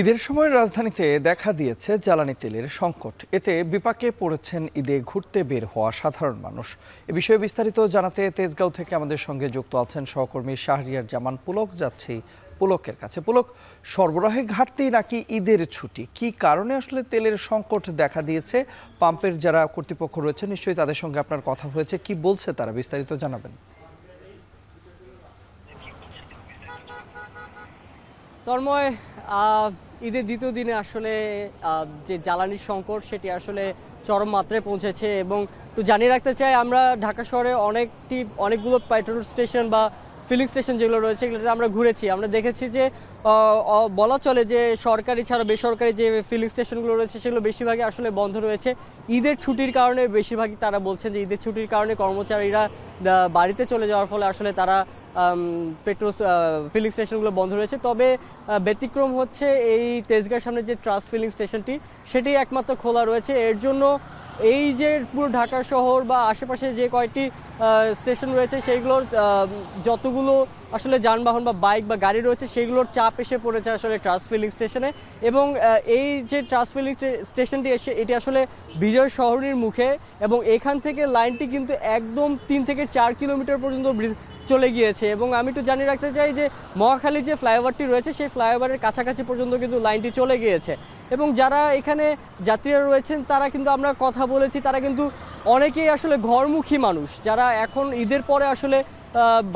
ঈদের সময় রাজধানীতে দেখা দিয়েছে জ্বালানি তেলের সংকট। এতে বিপাকে পড়েছেন ঈদে ঘুরতে বের হওয়া সাধারণ মানুষ। এ বিষয়ে বিস্তারিত জানাতে তেজগাঁও থেকে আমাদের সঙ্গে যুক্ত আছেন সহকর্মী শাহরিয়ার জামান পুলক। যাচ্ছি পুলকের কাছে। পুলক, সরবরাহে ঘাটতি নাকি ঈদের ছুটি, কি কারণে আসলে তেলের সংকট দেখা দিয়েছে? পাম্পের যারা কর্তৃপক্ষ রয়েছে নিশ্চয়ই তাদের সঙ্গে আপনার কথা হয়েছে, কি বলছে তারা, বিস্তারিত জানাবেন। তন্ময়, ঈদের দ্বিতীয় দিনে আসলে যে জ্বালানির সংকট সেটি আসলে চরম মাত্রায় পৌঁছেছে। এবং একটু জানিয়ে রাখতে চাই, আমরা ঢাকা শহরে অনেকগুলো পেট্রোল স্টেশন বা ফিলিং স্টেশন যেগুলো রয়েছে এগুলোতে আমরা ঘুরেছি। আমরা দেখেছি যে বলা চলে যে সরকারি ছাড়া বেসরকারি যে ফিলিং স্টেশনগুলো রয়েছে সেগুলো বেশিরভাগই আসলে বন্ধ রয়েছে ঈদের ছুটির কারণে। বেশিরভাগই তারা বলছেন যে ঈদের ছুটির কারণে কর্মচারীরা বাড়িতে চলে যাওয়ার ফলে আসলে তারা পেট্রোল ফিলিং স্টেশনগুলো বন্ধ রয়েছে। তবে ব্যতিক্রম হচ্ছে এই তেজগাঁর সামনে যে ট্রাস্ট ফিলিং স্টেশনটি, সেটি একমাত্র খোলা রয়েছে। এর জন্য এই যে পুরো ঢাকা শহর বা আশেপাশে যে কয়েকটি স্টেশন রয়েছে সেইগুলোর যতগুলো আসলে যানবাহন বা বাইক বা গাড়ি রয়েছে সেগুলোর চাপ এসে পড়েছে আসলে ট্রাস্ট ফিলিং স্টেশনে। এবং এই যে ট্রাস্ট ফিলিং স্টেশনটি এটি আসলে বিজয় শহরের মুখে, এবং এখান থেকে লাইনটি কিন্তু একদম 3 থেকে 4 কিলোমিটার পর্যন্ত চলে গিয়েছে। এবং আমি একটু জানিয়ে রাখতে চাই যে মহাখালী যে ফ্লাইওভারটি রয়েছে সেই ফ্লাইওভারের কাছাকাছি পর্যন্ত কিন্তু লাইনটি চলে গিয়েছে। এবং যারা এখানে যাত্রীরা রয়েছেন তারা কিন্তু আমরা কথা বলেছি, তারা কিন্তু অনেকেই আসলে ঘরমুখী মানুষ, যারা এখন ঈদের পরে আসলে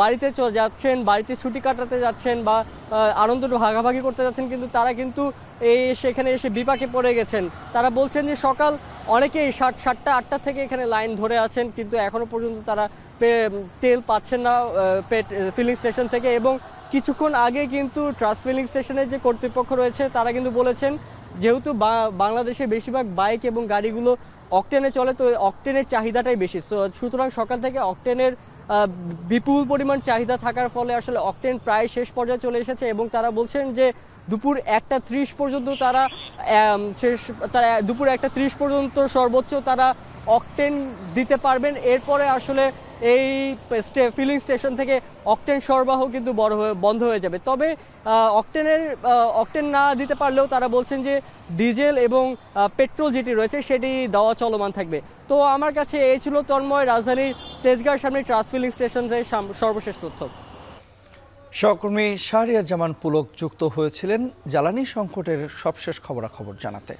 বাড়িতে যাচ্ছেন, বাড়িতে ছুটি কাটাতে যাচ্ছেন বা আনন্দ ভাগাভাগি করতে যাচ্ছেন, কিন্তু তারা কিন্তু সেখানে এসে বিপাকে পড়ে গেছেন। তারা বলছেন যে সকাল অনেকেই 7টা 8টা থেকে এখানে লাইন ধরে আছেন, কিন্তু এখনও পর্যন্ত তারা তেল পাচ্ছেন না ফিলিং স্টেশন থেকে। এবং কিছুক্ষণ আগে কিন্তু ট্রাস্ট ফিলিং স্টেশনের যে কর্তৃপক্ষ রয়েছে তারা কিন্তু বলেছেন যেহেতু বাংলাদেশে বেশিরভাগ বাইক এবং গাড়িগুলো অকটেনে চলে, তো অকটেনের চাহিদাটাই বেশি, সুতরাং সকাল থেকে অকটেনের বিপুল পরিমাণ চাহিদা থাকার ফলে আসলে অকটেন প্রায় শেষ পর্যায়ে চলে এসেছে। এবং তারা বলছেন যে দুপুর 1টা 30 পর্যন্ত তারা দুপুর 1টা 30 পর্যন্ত সর্বোচ্চ তারা অকটেন দিতে পারবেন। এরপরে আসলে এই ফিলিং স্টেশন থেকে অকটেন সরবরাহ কিন্তু বন্ধ হয়ে যাবে। তবে অকটেন না দিতে পারলেও তারা বলছেন যে ডিজেল এবং পেট্রোল যেটি রয়েছে সেটি দেওয়া চলমান থাকবে। তো আমার কাছে এই ছিল তন্ময় রাজধানীর তেজগাঁর সামনে ট্রাস্ট ফিলিং স্টেশন থেকে সর্বশেষ তথ্য। সহকর্মী শাহরিয়ার জামান পুলক যুক্ত হয়েছিলেন জ্বালানি সংকটের সবশেষ খবরাখবর জানাতে।